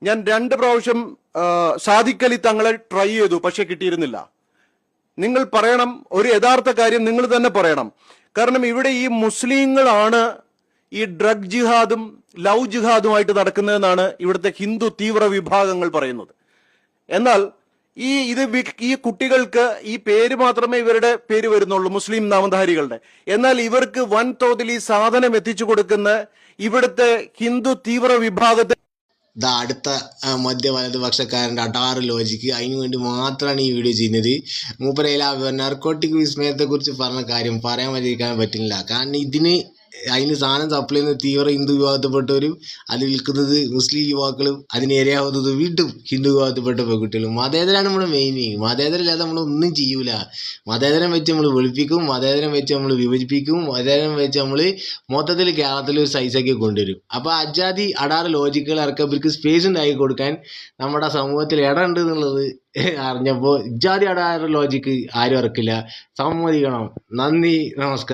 ഞാൻ 2 പ്രാവശ്യം സാദിഖ് അലി തങ്ങളെ ട്രൈ ചെയ്തു, പക്ഷെ കിട്ടിയിരുന്നില്ല. നിങ്ങൾ പറയണം, ഒരു യഥാർത്ഥ കാര്യം നിങ്ങൾ തന്നെ പറയണം. കാരണം ഇവിടെ ഈ മുസ്ലിങ്ങളാണ് ഈ ഡ്രഗ് ജിഹാദും ലവ് ജിഹാദുമായിട്ട് നടക്കുന്നതെന്നാണ് ഇവിടുത്തെ ഹിന്ദു തീവ്ര വിഭാഗങ്ങൾ പറയുന്നത്. എന്നാൽ ഈ കുട്ടികൾക്ക് ഈ പേര് മാത്രമേ ഇവരുടെ പേര് വരുന്നുള്ളൂ, മുസ്ലിം നാമധാരികളുടെ. എന്നാൽ ഇവർക്ക് വൻതോതിൽ ഈ സാധനം എത്തിച്ചു കൊടുക്കുന്ന ഇവിടുത്തെ ഹിന്ദു തീവ്ര വിഭാഗത്തെ അടുത്ത മധ്യ വലതുപക്ഷക്കാരൻ്റെ അടാറ് ലോജിക്ക് അതിനു വേണ്ടി മാത്രമാണ് ഈ വീഡിയോ ചെയ്യുന്നത്. മൂപ്പരയില നർക്കോട്ടിക് വിസ്മയത്തെക്കുറിച്ച് പറഞ്ഞ കാര്യം പറയാൻ പറ്റില്ല. കാരണം അതിന് സാധനം സപ്ലൈ ചെയ്യുന്ന തീവ്ര ഹിന്ദു വിഭാഗത്തിൽപ്പെട്ടവരും അത് വിൽക്കുന്നത് മുസ്ലിം യുവാക്കളും അതിന് ഇരയാവുന്നത് വീണ്ടും ഹിന്ദു വിഭാഗത്തിൽപ്പെട്ട പെൺകുട്ടികളും. മതേതരാണ് നമ്മുടെ മെയിൻ. മതേതരല്ലാതെ നമ്മളൊന്നും ചെയ്യൂല. മതേതരം വെച്ച് നമ്മൾ വെളുപ്പിക്കും, മതേതരം വെച്ച് നമ്മൾ വിഭജിപ്പിക്കും, മതേതരം വെച്ച് നമ്മൾ മൊത്തത്തിൽ കേരളത്തിൽ ഒരു സൈസൊക്കെ കൊണ്ടുവരും. അപ്പോൾ അജാതി അടാറ് ലോജിക്കുകൾ ഇറക്കാൻ ഇവർക്ക് സ്പേസ് ഉണ്ടാക്കി കൊടുക്കാൻ നമ്മുടെ സമൂഹത്തിൽ ഇടമുണ്ട് എന്നുള്ളത് അറിഞ്ഞപ്പോൾ ഇജാതി അടാറ് ലോജിക്ക് ആരും ഇറക്കില്ല. സമ്മതിക്കണം. നന്ദി, നമസ്കാരം.